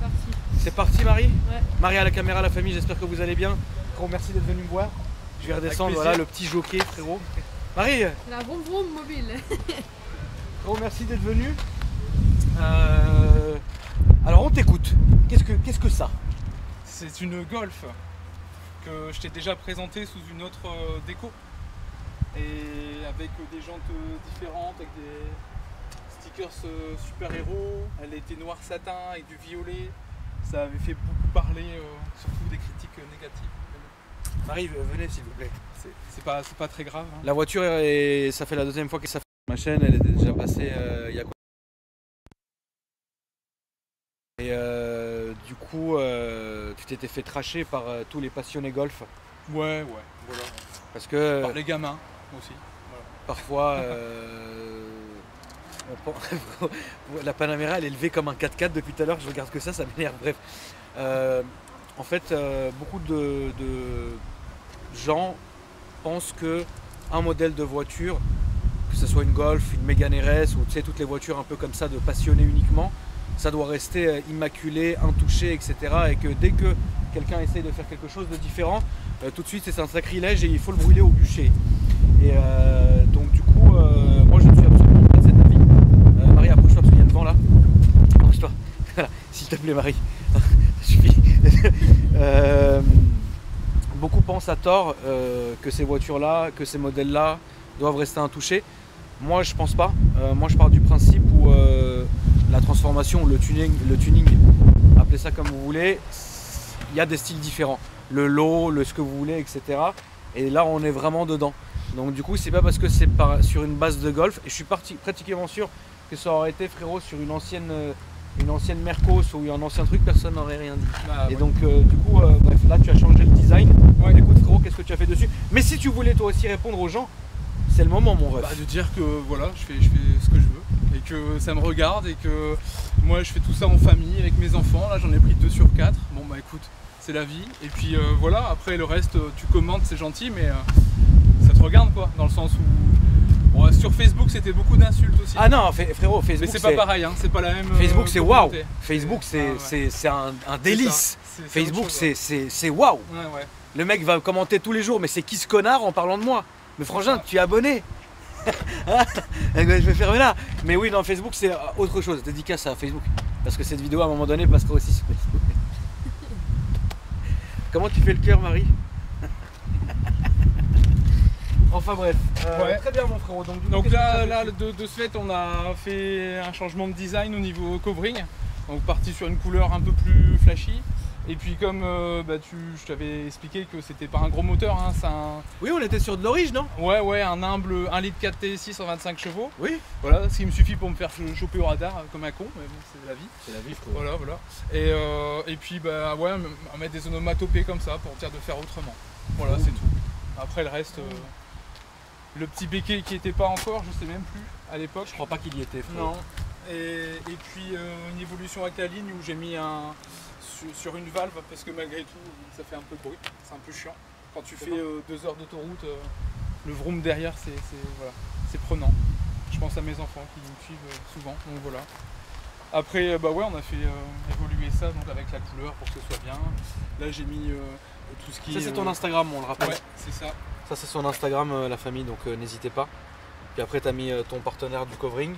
parti. C'est parti Marie? Ouais. Marie à la caméra, la famille, j'espère que vous allez bien. Gros merci d'être venu me voir. Je vais redescendre, voilà le petit jockey frérot. Marie, La vroom vroom mobile. gros merci d'être venu. Alors on t'écoute. Qu'est-ce que ça? C'est une Golf que je t'ai déjà présentée sous une autre déco. Et avec des jantes différentes, avec des stickers super-héros. Elle était noir satin avec du violet. Ça avait fait beaucoup parler, surtout des critiques négatives. Marie, venez s'il vous plaît. C'est pas très grave. Hein. La voiture, ça fait la deuxième fois que ça fait ma chaîne, elle était déjà passée il y a quoi? Et du coup, tu t'étais fait tracher par tous les passionnés golf. Ouais, voilà. Parce que Par les gamins aussi. Voilà. parfois, la Panamera elle est levée comme un 4x4 depuis tout à l'heure, je regarde que ça m'énerve. Bref, en fait, beaucoup de gens pensent que un modèle de voiture, que ce soit une Golf, une Mégane RS ou tu sais, toutes les voitures un peu comme ça de passionnés uniquement, ça doit rester immaculé, intouché, etc. Et que dès que quelqu'un essaye de faire quelque chose de différent, tout de suite c'est un sacrilège et il faut le brûler au bûcher. Et donc du coup, moi je ne suis absolument pas de cet avis. Marie, approche-toi parce qu'il y a le vent là. Approche-toi. Voilà, s'il te plaît Marie. Ça suffit. Beaucoup pensent à tort que ces voitures-là, que ces modèles-là doivent rester intouchés. Moi je pense pas. Moi je pars du principe où la transformation, le tuning, appelez ça comme vous voulez, il y a des styles différents. Le low, ce que vous voulez, etc. Et là on est vraiment dedans. Donc du coup c'est pas parce que c'est sur une base de Golf, et je suis pratiquement sûr que ça aurait été frérot sur une ancienne Mercos ou un ancien truc, personne n'aurait rien dit. Bah, et ouais. donc du coup bref, là tu as changé le design. Ouais. Écoute frérot, qu'est-ce que tu as fait dessus? Mais si tu voulais toi aussi répondre aux gens, c'est le moment mon ref. Bah, de dire que voilà, je fais ce que je veux et que ça me regarde et que moi je fais tout ça en famille avec mes enfants. Là j'en ai pris 2 sur 4. Bon bah écoute, c'est la vie. Et puis voilà, après le reste tu commentes, c'est gentil, mais ça te regarde quoi, dans le sens où bon, sur Facebook c'était beaucoup d'insultes aussi. Ah non frérot, Facebook mais c'est pas pareil, hein, c'est pas la même. Facebook c'est waouh. communauté. Facebook c'est un délice. C'est Facebook autre chose, c'est waouh. ouais. Le mec va commenter tous les jours, mais c'est qui ce connard en parlant de moi? Mais frangin, tu es abonné. Je vais fermer là. Mais oui, dans Facebook, c'est autre chose. Dédicace à Facebook. Parce que cette vidéo, à un moment donné, passera aussi sur Facebook. Comment tu fais le cœur, Marie? Enfin bref. Ouais. Très bien, mon frérot. Donc là de ce fait, on a fait un changement de design au niveau covering. Donc parti sur une couleur un peu plus flashy. Et puis comme je t'avais expliqué que c'était pas un gros moteur, hein, c'est un... Oui, on était sur de l'orige, non? Ouais, un humble 1 litre 4 TSI 125 chevaux. Oui. Voilà, ce qui me suffit pour me faire choper au radar comme un con, mais bon, c'est la vie. C'est la vie, frérot. Voilà. Et puis on met des onomatopées comme ça pour dire de faire autrement. Voilà, c'est tout. Après le reste, le petit béquet qui était pas encore, je sais même plus à l'époque. Je crois pas qu'il y était, frérot. Non. Et puis une évolution avec la ligne où j'ai mis sur une valve parce que malgré tout ça fait un peu de bruit, c'est un peu chiant. Quand tu fais 2 heures d'autoroute, le vroom derrière c'est prenant. Je pense à mes enfants qui me suivent souvent, donc voilà. Après on a fait évoluer ça donc avec la couleur pour que ce soit bien. Là j'ai mis tout ce qui Ça c'est ton Instagram, on le rappelle. Ouais, c'est ça. Ça c'est son Instagram, la famille, donc n'hésitez pas. Puis après tu as mis ton partenaire du covering.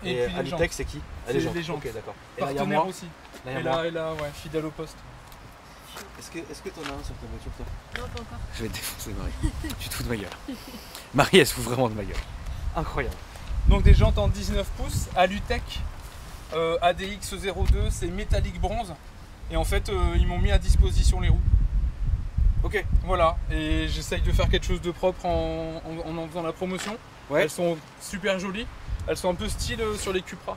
Et puis les Alitech c'est qui? C'est les gens. Ok, d'accord. Et Partenaire aussi. Là, Et là, ouais, fidèle au poste. Est-ce que t'en as un sur ta voiture toi? Non, pas encore. Je vais te défoncer Marie. Tu te fous de ma gueule. Marie elle se fout vraiment de ma gueule. Incroyable. Donc des jantes en 19 pouces, Alutech, ADX02, c'est métallique bronze. Et en fait, ils m'ont mis à disposition les roues. Ok. Voilà, et j'essaye de faire quelque chose de propre en faisant la promotion. Ouais. Elles sont super jolies. Elles sont un peu style sur les Cupra.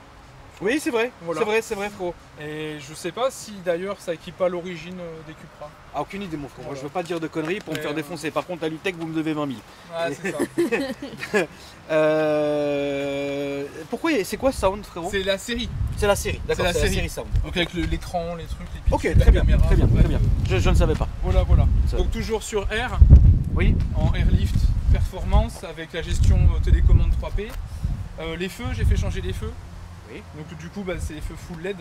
Oui c'est vrai, Voilà. c'est vrai frérot. Et je sais pas si d'ailleurs ça équipe pas l'origine des Cupra. Ah, aucune idée mon frérot, Voilà. je veux pas dire de conneries pour me Mais, faire défoncer. Par contre Alitech vous me devez 20 000. Ah c'est ça. Pourquoi c'est quoi Sound frérot? C'est la série. C'est la série, d'accord, c'est la c'est la série. série Sound. Donc avec l'écran, les trucs, les pitchs, Ok, la très bien, caméra, très bien, bref, très bien. Je ne savais pas. Voilà. Ça. Donc toujours sur R, Oui. en Airlift performance avec la gestion télécommande 3P. Les feux, j'ai fait changer les feux. Oui. Donc du coup c'est les feux full LED.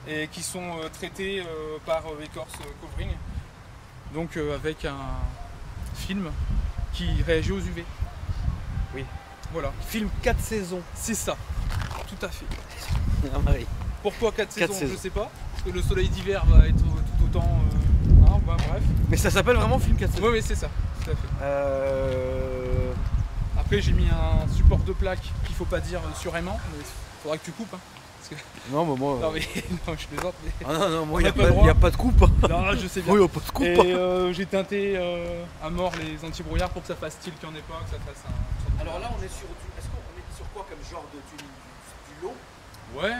et qui sont traités par Écorce Covering. Donc avec un film qui réagit aux UV. Oui. Voilà. Film 4 saisons. C'est ça. Tout à fait. Ah, Marie. Pourquoi 4 saisons, saisons. je sais pas. Parce que le soleil d'hiver va être tout autant. Bref. Mais ça s'appelle vraiment film 4 saisons. Oui, c'est ça. Tout à fait. Après, j'ai mis un support de plaque qu'il faut pas dire sur aimant. Mais faudra que tu coupes. Hein, parce que... Non, mais moi. Non, mais non, je plaisante. Mais... Ah non, moi, il On a pas le n'y a, pas de coupe. Non, je sais bien. Oui, il n'y a pas de coupe. Et j'ai teinté à mort les anti-brouillards pour que ça fasse style qu'il n'y en ait pas, que ça fasse un. Alors là, on est sur du. Est-ce qu'on est sur quoi comme genre de tuning? Du lot? Ouais,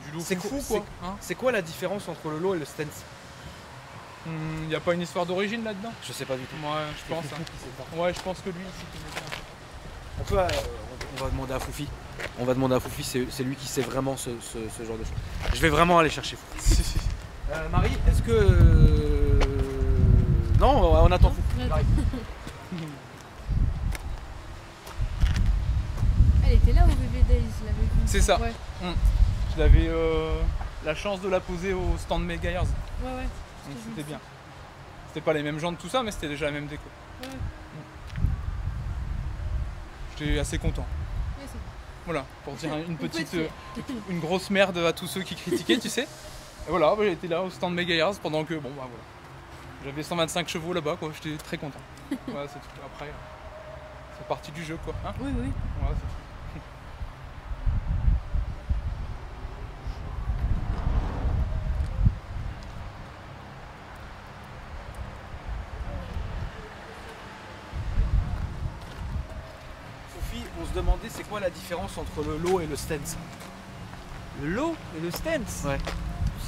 du lot C'est fou quoi, quoi. Hein, C'est quoi la différence entre le lot et le stance? y a pas une histoire d'origine là-dedans? Je sais pas du tout. Ouais, je pense. Hein. Ouais, je pense que lui ici connaît bien. On peut, on va demander à Foufi. On va demander à Foufi, c'est lui qui sait vraiment ce genre de choses. Je vais vraiment aller chercher Foufi. Marie, est-ce que. Non, on attend Foufi. Marie. Elle était là au bébé Days, je l'avais vue. C'est ça. Ouais, Je l'avais la chance de la poser au stand Megahertz. ouais. Donc c'était bien. C'était pas les mêmes jantes, tout ça, mais c'était déjà la même déco. Ouais. J'étais assez content. Ouais, c'est- Voilà, pour dire une petite, petit. une grosse merde à tous ceux qui critiquaient, tu sais. Et voilà, j'ai été là au stand Megahertz pendant que, bon bah voilà. J'avais 125 chevaux là-bas, quoi, j'étais très content. Voilà, c'est tout. Après, c'est partie du jeu, quoi. Hein, Oui. voilà, c'est tout. Foufi, on se demandait c'est quoi la différence entre le lot et le stance? Le lot et le stance, Ouais.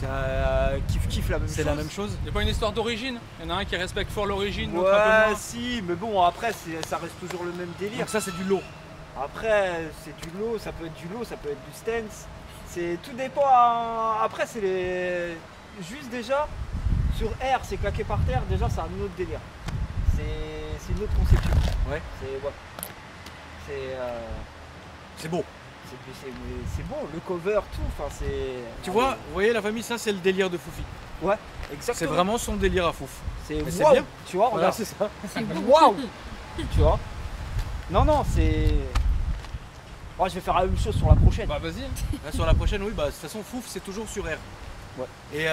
ça kiff la même chose. C'est la même chose? Y a pas une histoire d'origine? Y en a un qui respecte fort l'origine, l'autre un peu Ouais, moins. si, mais bon, après, ça reste toujours le même délire. Donc ça c'est du lot. Après, c'est du lot, ça peut être du lot, ça peut être du stance. Tout dépend. Après, c'est les. Juste déjà, sur R, c'est claqué par terre, déjà, c'est un autre délire. C'est une autre conception. Ouais. C'est beau. C'est bon, le cover, tout. Enfin, c'est. Tu vois, vous voyez la famille, ça c'est le délire de Foufi. Ouais, exactement. C'est vraiment son délire à Fouf. C'est Mais c'est waouh, bien. tu vois, Voilà, regarde. c'est ça. Waouh. Tu vois. Non, c'est. Oh, je vais faire la même chose sur la prochaine. Bah vas-y. Là, sur la prochaine, oui, bah de toute façon Fouf c'est toujours sur R. Ouais. Et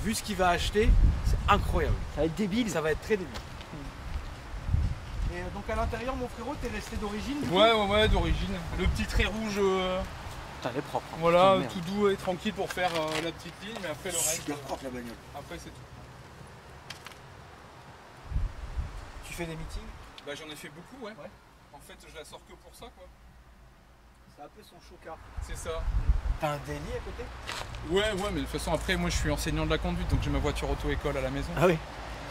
vu ce qu'il va acheter, c'est incroyable. Ça va être débile. Ça va être très débile. Et donc à l'intérieur, mon frérot, t'es resté d'origine du coup Ouais, d'origine. Le petit trait rouge, Putain, elle est propre. hein. voilà, Putain, de tout doux et tranquille pour faire la petite ligne, mais après le merde. reste, Super propre la bagnole. après c'est tout. Tu fais des meetings? Bah j'en ai fait beaucoup, ouais. En fait, je la sors que pour ça, quoi. C'est un peu son chocard. C'est ça. T'as un délit à côté? Ouais, mais de toute façon, après, moi je suis enseignant de la conduite, donc j'ai ma voiture auto-école à la maison. Ah oui.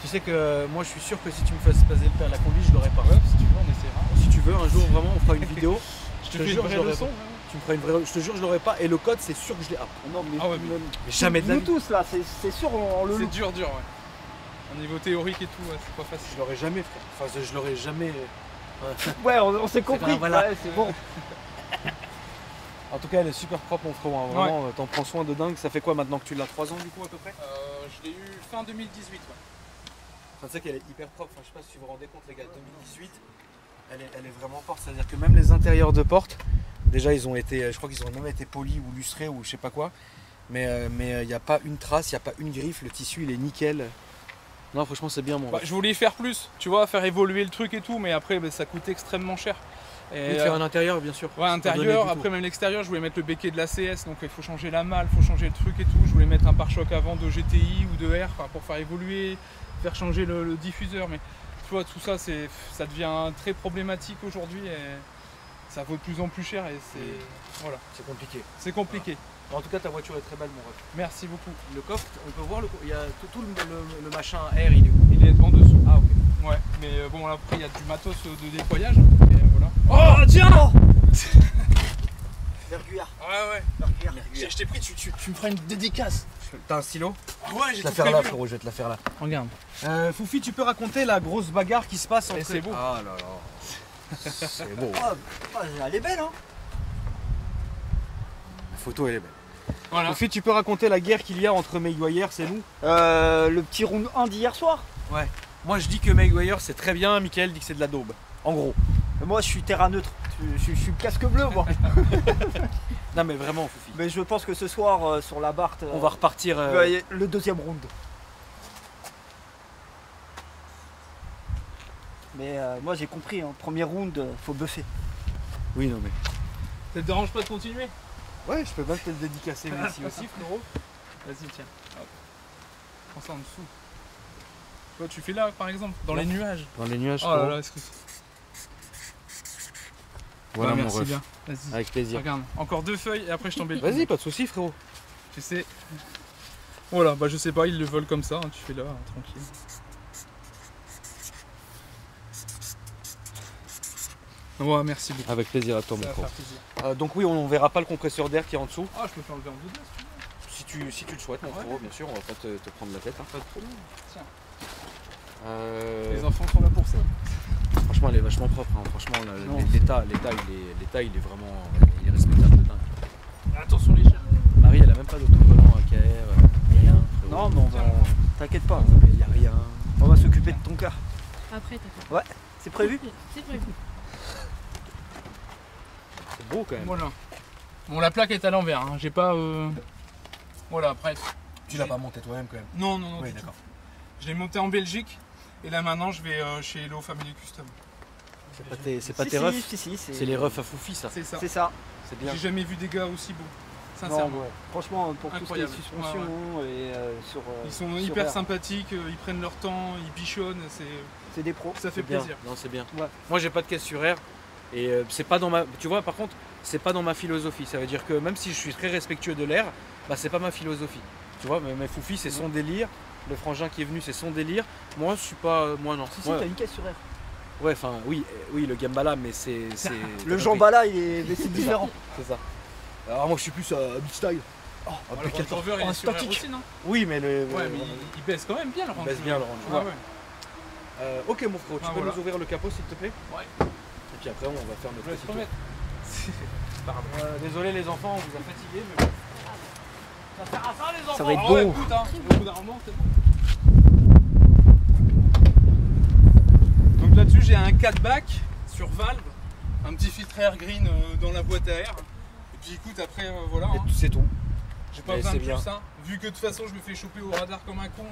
Tu sais que moi je suis sûr que si tu me fasses passer le permis la conduite, je l'aurais pas. Ouais, si tu veux, on essaiera. Si tu veux, un jour vraiment on fera une vidéo. Je te te fais jure, une je vraie l'aurais leçon. pas. Tu me feras une vraie. Je te jure, je l'aurais pas. Et le code, c'est sûr que je l'ai. Ah, Non, mais, Ah ouais, même- mais jamais de la nous vie. tous là, c'est sûr, on le C'est loupe. dur, ouais. Au niveau théorique et tout, ouais, c'est pas Je facile. l'aurais jamais fait. Enfin, je l'aurais jamais. Ouais, on s'est compris. grave, voilà. Ouais, c'est bon. En tout cas, elle est super propre, mon frérot. hein. Vraiment, t'en prends soin de dingue. Ça fait quoi maintenant que tu l'as 3 ans du coup à peu près? Je l'ai eu fin 2018, ouais. Enfin, tu sais qu'elle est hyper propre. Enfin, je sais pas si vous vous rendez compte, les gars. 2018, elle est vraiment forte. C'est-à-dire que même les intérieurs de porte, déjà, ils ont été. Je crois qu'ils ont même été polis ou lustrés ou je sais pas quoi. Mais il n'y a pas une trace, il n'y a pas une griffe. Le tissu, il est nickel. Non, franchement, c'est bien, mon Bah, je voulais y faire plus, tu vois, faire évoluer le truc et tout, mais après, bah, ça coûte extrêmement cher. Et, de faire un intérieur, bien sûr. ouais, C'est pas donné intérieur, du tout. après même l'extérieur, je voulais mettre le béquet de l'ACS, donc il faut changer la malle, il faut changer le truc et tout. Je voulais mettre un pare-choc avant de GTI ou de R, enfin, pour faire évoluer, faire changer le diffuseur. Mais tu vois, tout ça, ça devient très problématique aujourd'hui et ça vaut de plus en plus cher et voilà, C'est compliqué. c'est compliqué. En tout cas, ta voiture est très belle, mon ref. Merci beaucoup. Le coffre, on peut voir, il y a tout le machin air, il est où? Il est en dessous. Ah, ok. Ouais, mais bon, là, après, il y a du matos de déployage. Et voilà. Oh, tiens. Verguillard. Ouais. Je t'ai pris, tu me feras une dédicace. T'as un stylo? Ah ouais, Je j'ai vais te la tout faire là, prévu. frérot, je vais te la faire là. Regarde. Foufi, tu peux raconter la grosse bagarre qui se passe entre... c'est beau. Ah là là. C'est beau. Oh, elle est belle, hein. La photo, elle est belle. Voilà. Ensuite, tu peux raconter la guerre qu'il y a entre Maguire et nous. Le petit round 1 d'hier soir. Moi, je dis que Maguire c'est très bien, Michael dit que c'est de la daube. En gros. Moi je suis terrain neutre. Je suis casque bleu moi. Non, mais vraiment, Foufi. Mais je pense que ce soir sur la Barthes, On va repartir. le deuxième round. Mais moi j'ai compris, hein, premier round, faut buffer. Oui, non, mais. Ça te dérange pas de continuer? Ouais, je peux même te le dédicacer ici aussi, frérot. Vas-y, tiens. Hop. Prends ça en dessous. Toi, tu fais là, par exemple, dans les nuages. Dans les nuages, Oh là là, excuse. Voilà, Ouais, mon merci ref. bien. Vas-y. Avec plaisir. Regarde, encore 2 feuilles et après je t'embellis. Vas-y, pas de soucis, frérot. Tu sais. Voilà, bah je sais pas, ils le volent comme ça, hein, tu fais là, tranquille. Ouais, merci beaucoup. Avec plaisir à toi, mon Ça va frérot. faire plaisir. Donc, oui, on verra pas le compresseur d'air qui est en dessous. Ah, je peux faire enlever en double si tu veux. Si tu le souhaites, mon Ouais. frérot, bien sûr, on va pas te prendre la tête. Hein. Pas de problème. Tiens, Euh, les enfants sont là pour ça. Franchement, elle est vachement propre. Hein. Franchement, Non. l'état, il est vraiment il est respectable de dingue. Attention les chiens. Marie, elle a même pas d'autocollant à KR, rien. frérot. Non mais on va. T'inquiète pas, Il y a rien. on va s'occuper de ton cas. Après, t'as C'est prévu? C'est prévu. C'est beau quand même. Voilà. Bon, la plaque est à l'envers, hein. J'ai pas. Voilà, bref. Tu l'as pas monté toi-même quand même. Non, non, non. Oui, du tout. d'accord. Je l'ai monté en Belgique et là maintenant je vais chez Hello Family Custom. C'est pas Si, tes si, refs. si, C'est les refs à Foufi, ça. C'est ça. C'est ça. C'est bien. J'ai jamais vu des gars aussi beaux. Non, Sincèrement. ouais. Franchement, pour tout ce qui est Incroyable. suspension et sur. Ils sont sur hyper air, sympathiques, ils prennent leur temps, ils bichonnent, c'est des pros. ça fait C'est bien. plaisir. Non, c'est bien. Ouais. Moi, j'ai pas de caisse sur air. Et c'est pas dans ma. Tu vois, par contre, c'est pas dans ma philosophie. Ça veut dire que même si je suis très respectueux de l'air, bah c'est pas ma philosophie. Tu vois, mais Foufi, c'est son délire. Le frangin qui est venu, c'est son délire. Moi, je suis pas. Moi, non. Si, si, Ouais. t'as une caisse sur air. Ouais, enfin, oui, le Gambala, mais c'est. Le Jambala, mais c'est différent. C'est ça. Alors, moi, je suis plus beach style. Oh, Le Range Rover, il en est sur air statique. aussi, non? oui, mais le. Ouais, mais il baisse quand même bien le Range baisse bien le Range Ouais, Rover. ouais. Ok, mon frérot, tu Ah, peux voilà. nous ouvrir le capot, s'il te plaît? Ouais. Et puis après, on va faire notre Je laisse petit tour. remettre. Pardon. Désolé, les enfants, on vous a fatigué, mais bon. Ça sert à ça, les enfants! Ça va être Ah ouais, beau. écoute, hein, au bout d'un moment, c'est bon. Donc là-dessus, j'ai un 4 bac sur valve, un petit filtre air green dans la boîte à air. Et puis écoute, après, voilà. Et hein. c'est tout. J'ai pas Mais besoin de c'est bien. plus, hein. Vu que de toute façon je me fais choper au radar comme un con.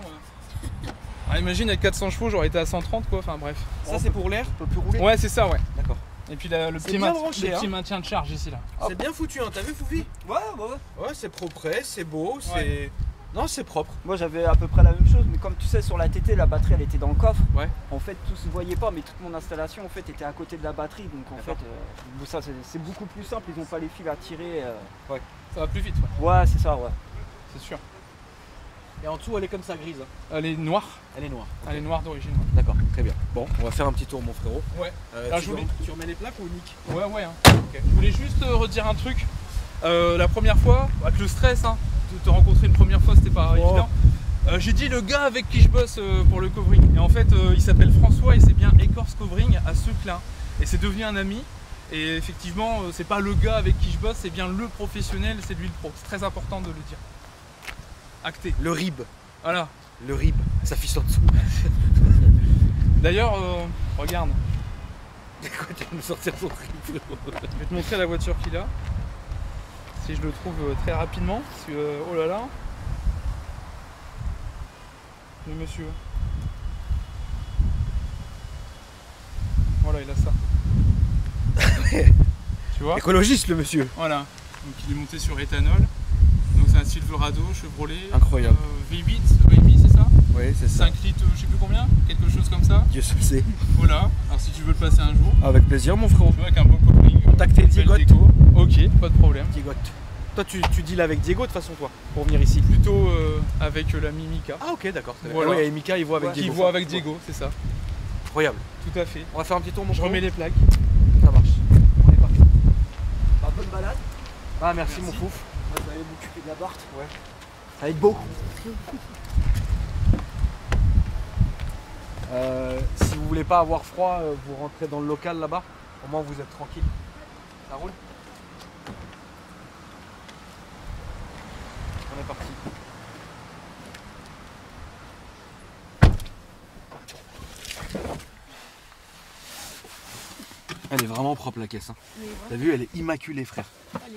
Ah, imagine avec 400 chevaux j'aurais été à 130 quoi, enfin bref. Ça, c'est pour l'air? On peut plus rouler. Ouais c'est ça ouais. D'accord. Et puis le C'est petit, bien branché, le petit hein. maintien de charge ici là. C'est bien foutu, hein. T'as vu, Foufi? Ouais, ouais. Ouais, c'est propre, c'est beau, c'est. Ouais. Non, c'est propre. Moi j'avais à peu près la même chose, mais comme tu sais, sur la TT, la batterie elle était dans le coffre. Ouais. En fait, tout se voyait pas, mais toute mon installation en fait était à côté de la batterie. Donc en fait, D'accord. bon, ça c'est beaucoup plus simple. Ils ont pas les fils à tirer. Ça va plus vite ouais, Ouais, c'est ça, ouais. c'est sûr. Et en dessous, elle est comme ça, grise. Elle est noire, Elle est noire. elle est noire d'origine. Ouais. D'accord, très bien. Bon, on va faire un petit tour, mon frérot. Ouais. Tu, je voulais- tu remets les plaques ou nique? Ouais. Hein. Je voulais juste redire un truc. La première fois, avec le stress, hein, de te rencontrer une première fois, c'était pas évident. J'ai dit le gars avec qui je bosse pour le covering. Et en fait, il s'appelle François et c'est bien Écorce Covering à Seclin. Et c'est devenu un ami. Et effectivement, c'est pas le gars avec qui je bosse, c'est bien le professionnel, c'est lui le pro. C'est très important de le dire. Acté. Le rib. Voilà. Le rib. Ça fiche en dessous. D'ailleurs, regarde, Quoi, tu vas me sortir ton rib, frérot? je vais te montrer la voiture qu'il a. Si je le trouve très rapidement. Parce que, oh là là. Le monsieur. Voilà, il a ça. Tu vois? Écologiste, le monsieur. Voilà. Donc il est monté sur éthanol. Donc c'est un Silverado Chevrolet. Incroyable. V8, EMI, c'est ça? Oui, c'est ça. 5 litres, je sais plus combien, quelque chose comme ça. Dieu se le sait. Voilà. Alors si tu veux le passer un jour, Avec plaisir, mon frérot. tu vois, avec un beau covering. Contactez belle Diego. déco. Ok, pas de problème. Diego. Toi, tu deals avec Diego de toute façon, toi, pour venir ici. Plutôt avec l'ami Mika. Ah, ok, d'accord. Voilà. Ouais, et Mika, il voit avec Ouais. Diego. Qui voit avec Diego, c'est ça. Incroyable. Tout à fait. On va faire un petit tour, mon Je frérot. remets les plaques. Ça marche. On est parti. Bah, bonne balade. Ah, merci, Merci. mon fouf. Moi je vais aller m'occuper de la Barthes. Ouais. Ça va être beau. Si vous voulez pas avoir froid, vous rentrez dans le local là-bas. Au moins, vous êtes tranquille. Ça roule? On est parti. Elle est vraiment propre la caisse. Hein. Mais T'as voilà. vu, elle est immaculée, frère. Allez,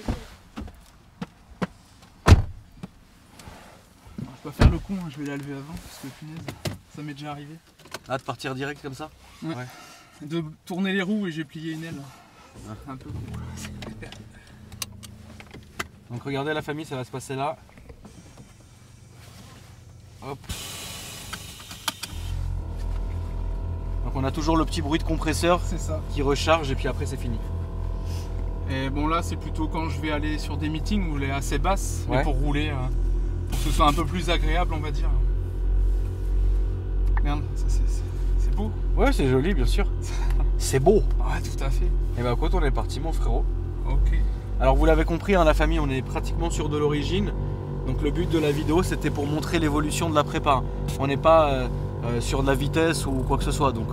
Je vais pas faire le con, hein, je vais la lever avant parce que punaise, ça m'est déjà arrivé. Ah, de partir direct comme ça? De tourner les roues et j'ai plié une aile. Ah. Un peu. Donc regardez la famille, ça va se passer là. Hop. Donc on a toujours le petit bruit de compresseur C'est ça. qui recharge et puis après c'est fini. Et bon là c'est plutôt quand je vais aller sur des meetings où elle est assez basse, Ouais. mais pour rouler, pour que ce soit un peu plus agréable on va dire. Merde, ça c'est beau. Ouais, c'est joli bien sûr. C'est beau. Ouais tout à fait. Et bah écoute, on est parti mon frérot. Ok. Alors vous l'avez compris, hein, la famille, on est pratiquement sur de l'origine. Donc le but de la vidéo, c'était pour montrer l'évolution de la prépa. On n'est pas sur de la vitesse ou quoi que ce soit. Donc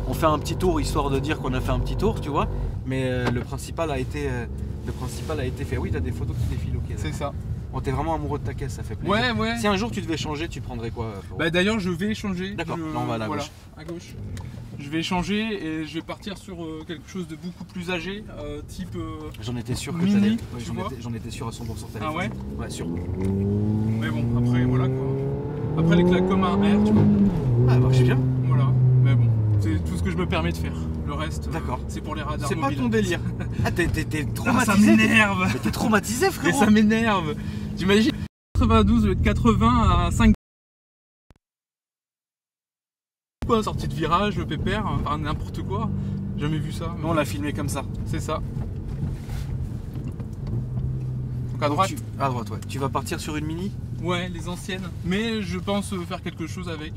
on fait un petit tour histoire de dire qu'on a fait un petit tour, tu vois. Mais le principal a été fait. Oui, t'as des photos qui défilent, ok. C'est ça. On t'es vraiment amoureux de ta caisse, ça fait plaisir. Ouais ouais. Si un jour tu devais changer, tu prendrais quoi Florent? Bah d'ailleurs je vais changer. D'accord, Je- là, on va à la voilà, gauche. à gauche. Je vais changer et je vais partir sur quelque chose de beaucoup plus âgé, type. J'en étais sûr que Mini, t'allais. tu vois. J'en étais sûr à 100% que t'allais Ah faire ouais. ça. Ouais, sûr. Mais bon après voilà quoi. Après les claques comme un R tu vois. Ah, ça marche bien. Voilà. Mais bon, c'est tout ce que je me permets de faire. Le reste, D'accord. c'est pour les radars C'est pas mobiles. ton délire. Ah, t'es Ah, ça traumatisé. m'énerve. Mais t'es traumatisé, Mais frérot. ça m'énerve. T'imagines 92 au lieu de 80 à 5. Quoi, sortie de virage, le pépère, enfin n'importe quoi. Jamais vu ça. Nous, on l'a filmé comme ça. C'est ça. Donc à droite, À droite, ouais. Tu vas partir sur une mini? ouais, les anciennes. Mais je pense faire quelque chose avec,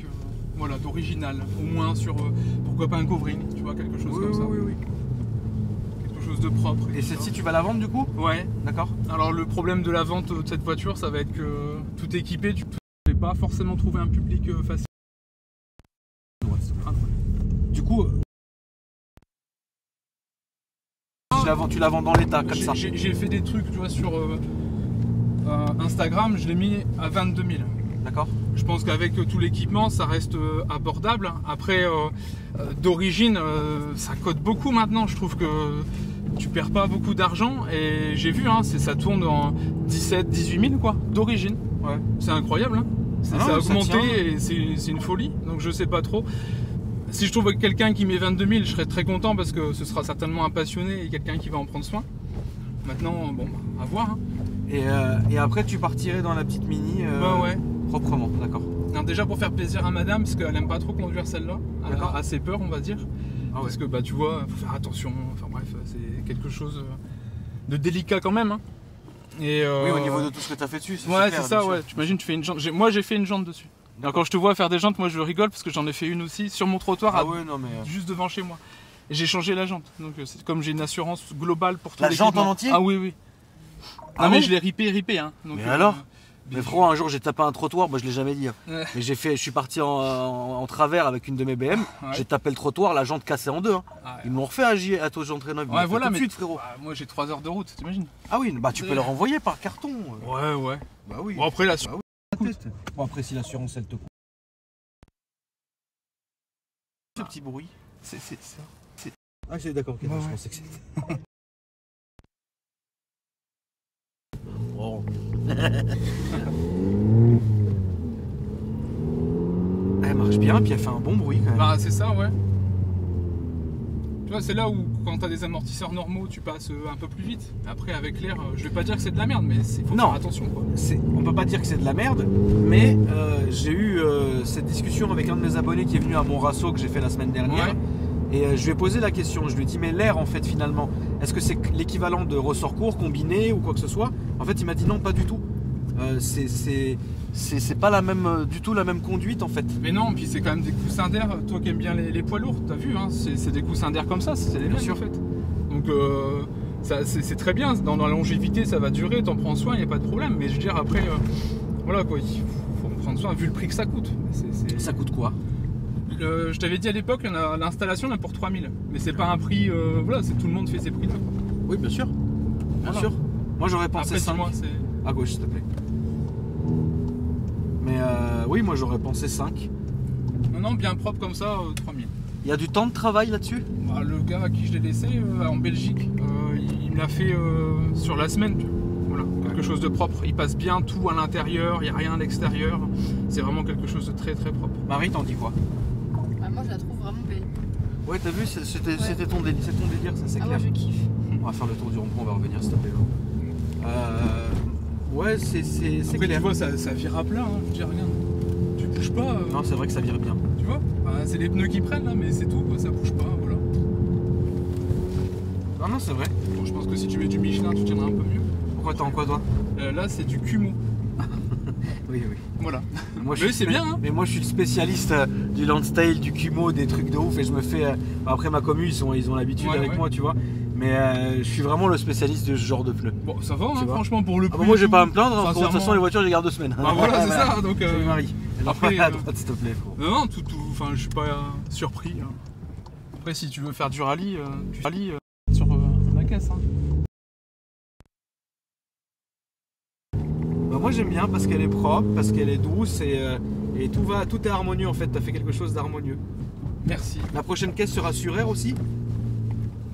voilà, d'original. Au moins sur, pourquoi pas un covering, tu vois, quelque chose comme ça. oui. Quelque chose de propre. Et tout ça. celle-ci, tu vas la vendre du coup? Ouais. D'accord. Alors le problème de la vente de cette voiture, ça va être que tout équipé, tu ne vais pas forcément trouver un public facile. Ah, Du coup, tu la vends dans l'état comme ça. J'ai fait des trucs, tu vois, sur Instagram, je l'ai mis à 22 000. D'accord. Je pense qu'avec tout l'équipement, ça reste abordable. Après, d'origine, ça cote beaucoup maintenant. Je trouve que tu perds pas beaucoup d'argent. Et j'ai vu, hein, ça tourne en 17, 18 000 quoi, d'origine. Ouais. C'est incroyable. Hein. Ah non, Ça a ça augmenté tient. et c'est une folie. Donc je sais pas trop. Si je trouve quelqu'un qui met 22 000, je serais très content parce que ce sera certainement un passionné et quelqu'un qui va en prendre soin. Maintenant, bon, à voir. Hein. Et après, tu partirais dans la petite mini Bah ouais. proprement. D'accord. Non, déjà pour faire plaisir à madame, parce qu'elle aime pas trop conduire celle-là. Elle D'accord. a assez peur, on va dire. Ah ouais. Parce que bah tu vois, faut faire attention. Enfin bref, c'est quelque chose de délicat quand même. Hein. Et, Oui, au niveau de tout ce que tu as fait dessus. Ouais, super, c'est ça, bien sûr. ouais. Tu imagines, tu fais une jante. Moi, j'ai fait une jante dessus. Alors, quand je te vois faire des jantes, moi, je rigole parce que j'en ai fait une aussi sur mon trottoir, Ah ouais, non mais. juste devant chez moi. Et j'ai changé la jante. Donc, c'est comme j'ai une assurance globale pour tout La jante l'équipement. en entier? Ah oui, oui. Ah Non, mais bon je l'ai ripé, hein. Donc, Mais alors bien Mais sûr. frérot, un jour j'ai tapé un trottoir, moi je l'ai jamais dit. Hein. Ouais. Mais je suis parti en travers avec une de mes BM, Ouais. j'ai tapé le trottoir, la jante cassée en deux. Hein. Ah, Ils m'ont refait à toi, Jean Traîneau. Ouais, voilà, tout de mais suite, frérot. bah, moi, j'ai 3 heures de route, t'imagines? Ah oui, bah tu peux le renvoyer par carton. Ouais, ouais. Bah oui. Bon, après, là, Bah oui. Bon, après, si l'assurance elle te coûte. Ce petit bruit. c'est ça. Ah, c'est d'accord, ok, Ouais, je ouais. pensais que c'était. Oh. Elle marche bien, puis elle fait un bon bruit quand même. Bah, c'est ça, ouais. Tu vois, c'est là où, quand t'as des amortisseurs normaux, tu passes un peu plus vite. Après, avec l'air, je vais pas dire que c'est de la merde, mais il faut Non. faire attention, quoi. On peut pas dire que c'est de la merde, mais j'ai eu cette discussion avec un de mes abonnés qui est venu à mon rasso que j'ai fait la semaine dernière. Ouais. Et je lui ai posé la question, je lui ai dit mais l'air en fait finalement, est-ce que c'est l'équivalent de ressort court, combiné ou quoi que ce soit? En fait il m'a dit non, pas du tout. C'est pas la même, du tout la même conduite en fait. Mais non, puis c'est quand même des coussins d'air. Toi qui aimes bien les poids lourds, t'as vu, hein, c'est des coussins d'air comme ça, c'est les mêmes sûr. en fait. Donc c'est très bien, dans la longévité ça va durer, t'en prends soin, il n'y a pas de problème. Mais je veux dire après, voilà quoi, il faut en prendre soin vu le prix que ça coûte. Ça coûte quoi? Je t'avais dit à l'époque, l'installation est pour 3000. Mais c'est pas un prix, voilà, tout le monde fait ses prix là. Oui bien sûr. Bien Voilà. sûr. Moi j'aurais pensé Après 5. dis-moi, c'est... À gauche s'il te plaît. Oui, moi j'aurais pensé 5. Non, bien propre comme ça, 3000. Il y a du temps de travail là-dessus? Bah, le gars à qui je l'ai laissé en Belgique, il me l'a fait sur la semaine. Voilà, quelque chose de propre. Il passe bien tout à l'intérieur, il n'y a rien à l'extérieur. C'est vraiment quelque chose de très très propre. Marie, t'en dis quoi? Bah, moi, je la trouve vraiment belle. Ouais, t'as vu, c'était ton délire, c'est ton délire, ça c'est Ah, clair. moi, je kiffe. On va faire le tour du rond-point, on va revenir s'il te plaît. Ouais, c'est Après, clair. tu vois, ça vire à plat, hein, je dis rien. Tu bouges pas. Non, c'est vrai que ça vire bien. Tu vois, c'est les pneus qui prennent là, mais c'est tout, quoi, ça bouge pas, voilà. Non, c'est vrai. Bon, je pense que si tu mets du Michelin, tu tiendras un peu mieux. Pourquoi t'as en quoi toi? Là, c'est du Kumo. Oui. Voilà. Moi, Mais c'est bien, hein. Mais moi je suis le spécialiste du Landstyle, du Kumo, des trucs de ouf et je me fais. Après ma commu, ils ont l'habitude Ouais, avec ouais. moi, tu vois. Mais je suis vraiment le spécialiste de ce genre de pneus. Bon, ça va, Tu hein, vois. franchement, pour le Ah prix. bah moi et j'ai tout. pas à me plaindre, hein, de toute Sincèrement. façon les voitures je les garde 2 semaines. Bah voilà, c'est ça, donc. Salut Marie. Alors après, pas à droite s'il te plaît, frérot. Non, tout, enfin, je suis pas surpris. Hein. Après, si tu veux faire du rallye, tu rallye sur la caisse. Hein. Bah moi j'aime bien parce qu'elle est propre, parce qu'elle est douce et tout est harmonieux en fait, t'as fait quelque chose d'harmonieux. Merci. La prochaine caisse sera sur air aussi?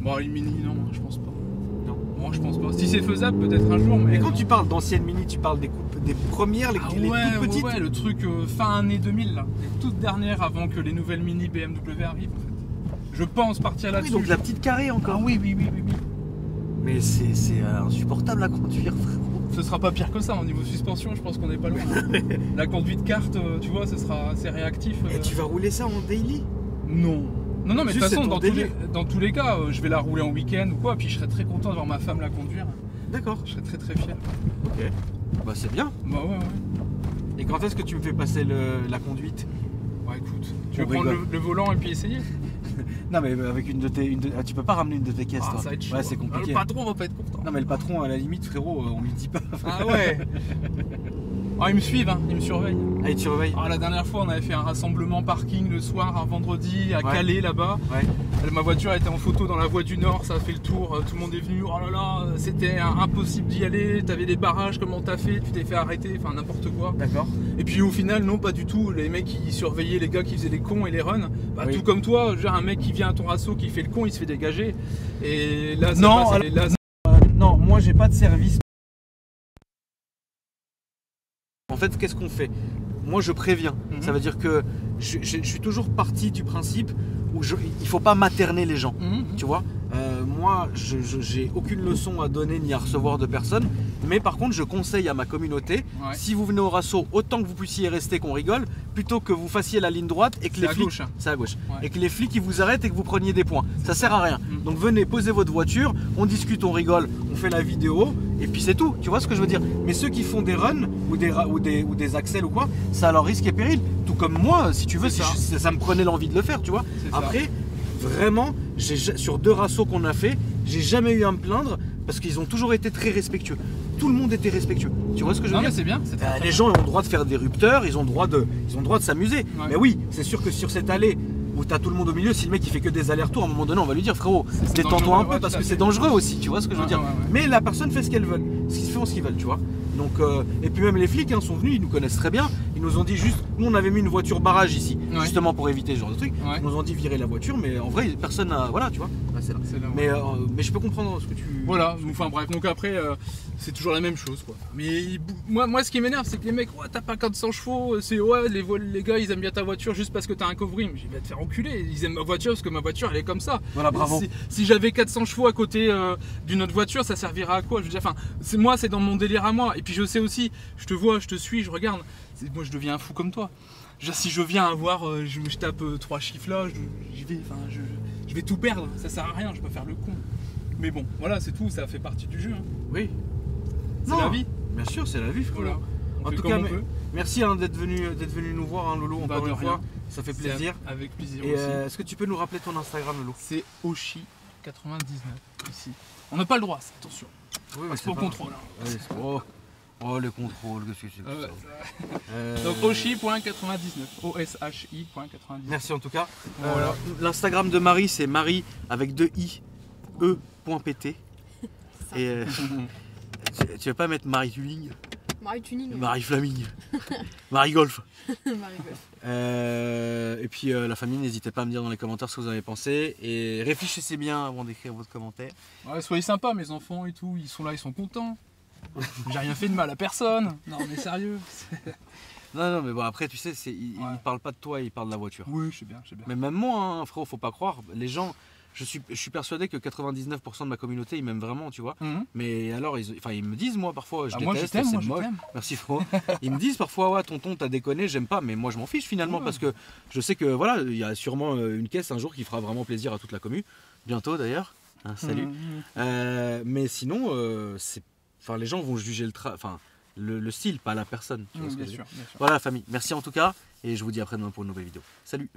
Bon, une mini, non, je pense pas. Non. Moi, je pense pas. Si c'est faisable, peut-être un jour, mais. Et quand tu parles d'anciennes mini, tu parles des premières, les Ah toutes petites? ouais, le truc fin année 2000, là. Les toutes dernières avant que les nouvelles mini BMW arrivent, en fait. Je pense partir Ah oui, là-dessus. donc la petite carrée encore. Ah oui. Mais c'est insupportable à conduire, frérot. Ce sera pas pire que ça, au niveau suspension, je pense qu'on est pas loin. La conduite carte, tu vois, ce sera assez réactif. Et tu vas rouler ça en daily? Non, mais de toute Juste, c'est façon, ton dans tous les cas, je vais la rouler en week-end ou quoi, puis je serai très content de voir ma femme la conduire. D'accord. Je serai très très fier. Ok. Bah c'est bien. Bah ouais. Et quand est-ce que tu me fais passer la conduite? Ouais, écoute, tu On veux prendre rigole. le volant et puis essayer? Non mais avec une de tes... Ah, tu peux pas ramener une de tes caisses Ah, toi. ça va être chaud. Ouais, c'est compliqué. Le patron va pas être content. Non mais le patron à la limite frérot, on lui dit pas. Ah ouais. Ah, ils me suivent, hein, ils me surveillent. Allez tu réveilles. Ah, la dernière fois, on avait fait un rassemblement parking le soir, un vendredi, à Ouais. Calais là-bas. Ouais. Ma voiture était en photo dans la voie du Nord, ça a fait le tour, tout le monde est venu. Oh là là, c'était impossible d'y aller, t'avais des barrages, comment t'as fait, tu t'es fait arrêter, enfin n'importe quoi. D'accord. Et puis au final, non, pas du tout. Les mecs qui surveillaient les gars qui faisaient les cons et les runs, bah, Oui. tout comme toi, genre un mec qui vient à ton assaut qui fait le con, il se fait dégager. Et là, ça Non, passe, et là, Non, moi j'ai pas de service. En fait, qu'est-ce qu'on fait? Moi je préviens. Mhm. Ça veut dire que je suis toujours parti du principe où il faut pas materner les gens. Tu vois, moi j'ai aucune leçon à donner ni à recevoir de personne, mais par contre je conseille à ma communauté, Ouais. si vous venez au rasso, autant que vous puissiez rester, qu'on rigole, plutôt que vous fassiez la ligne droite et que C'est les à flics, gauche, hein. c'est à gauche, Ouais. et que les flics ils vous arrêtent et que vous preniez des points, ça sert à rien. Mhm. Donc venez, posez votre voiture, on discute, on rigole, on fait la vidéo et puis c'est tout, tu vois ce que je veux dire. Mais ceux qui font des runs ou des accels ou quoi, ça a leur risque et péril, tout comme moi, si tu veux, C'est ça. ça me prenait l'envie de le faire, tu vois. C'est ça. Après, vraiment, sur 2 rassos qu'on a fait, j'ai jamais eu à me plaindre parce qu'ils ont toujours été très respectueux. Tout le monde était respectueux. Tu vois ce que je veux non, dire? mais c'est bien. C'est très, très Les bien. gens ont le droit de faire des rupteurs, ils ont le droit de s'amuser. Ouais. Mais oui, c'est sûr que sur cette allée où t'as tout le monde au milieu, si le mec il fait que des allers-retours, à un moment donné, on va lui dire frérot, C'est détends-toi dangereux, un peu ouais, parce tout à que fait. c'est dangereux aussi, tu vois ce que je veux Ouais, dire. ouais, ouais. Mais la personne fait ce qu'elle veut, ils font ce qu'ils veulent, tu vois. Donc, et puis même les flics hein, sont venus, ils nous connaissent très bien. Ils nous ont dit juste, nous on avait mis une voiture barrage ici, Ouais. justement pour éviter ce genre de truc. Ouais. Ils nous ont dit virer la voiture, mais en vrai personne n'a, voilà, tu vois. Ouais, c'est là. C'est là, ouais. Mais je peux comprendre ce que tu. Voilà, enfin bref, donc après c'est toujours la même chose quoi. Mais moi ce qui m'énerve c'est que les mecs, ouais, t'as pas 400 chevaux, c'est ouais, les gars ils aiment bien ta voiture juste parce que t'as un coffre-rim. Je vais te faire enculer, ils aiment ma voiture parce que ma voiture elle est comme ça. Voilà, bravo. Si j'avais 400 chevaux à côté d'une autre voiture, ça servirait à quoi? Je veux dire, enfin, c'est dans mon délire à moi. Et puis je sais aussi, je te vois, je te suis, je regarde. Moi je deviens un fou comme toi. Je veux dire, si je viens avoir, je tape 3 chiffres là, je vais tout perdre, ça sert à rien, je peux faire le con. Mais bon, voilà, c'est tout, ça fait partie du jeu. Hein. Oui. C'est Non, la vie. Bien sûr, c'est la vie, frérot. Voilà. On En fait tout comme cas, on peut. merci hein, d'être venu nous voir, hein, Lolo, Bah, encore de une rien. fois. Ça fait C'est plaisir. Avec plaisir Et aussi. est-ce que tu peux nous rappeler ton Instagram, Lolo? C'est Oshi99 ici. On n'a pas le droit, ça, attention. Oui, C'est pour le contrôle. Hein. Ouais, oh, le contrôle, qu'est-ce que c'est que Ouais, ça Donc Oshi.99. OSHI.99. Merci en tout cas. Voilà. L'Instagram de Marie, c'est Marie avec 2 i, e.pt. Et tu veux pas mettre Marie Tuling? Marie Tuning. Marie Flaming, Marie Golf. Marie Golf. Et puis la famille, n'hésitez pas à me dire dans les commentaires ce que vous en avez pensé. Et réfléchissez bien avant d'écrire votre commentaire. Ouais, soyez sympas, mes enfants et tout, ils sont là, ils sont contents. J'ai rien fait de mal à personne. Non mais sérieux. Non, mais bon, après, tu sais, ils parlent pas de toi, ils parlent de la voiture. Oui, je sais bien, Mais même moi, hein, frérot, faut pas croire. Les gens, je suis persuadé que 99% de ma communauté, ils m'aiment vraiment, tu vois. Mais alors, ils me disent, moi, parfois, je déteste, c'est moche. Merci, frérot. Ils me disent parfois, ouais, tonton, t'as déconné, j'aime pas. Mais moi, je m'en fiche finalement, parce que je sais que, voilà, il y a sûrement une caisse un jour qui fera vraiment plaisir à toute la commu. Bientôt, d'ailleurs. Hein, salut. Mais sinon, les gens vont juger le style, pas la personne. Tu vois ce que je veux dire. Voilà la famille, merci en tout cas et je vous dis à après demain pour une nouvelle vidéo. Salut.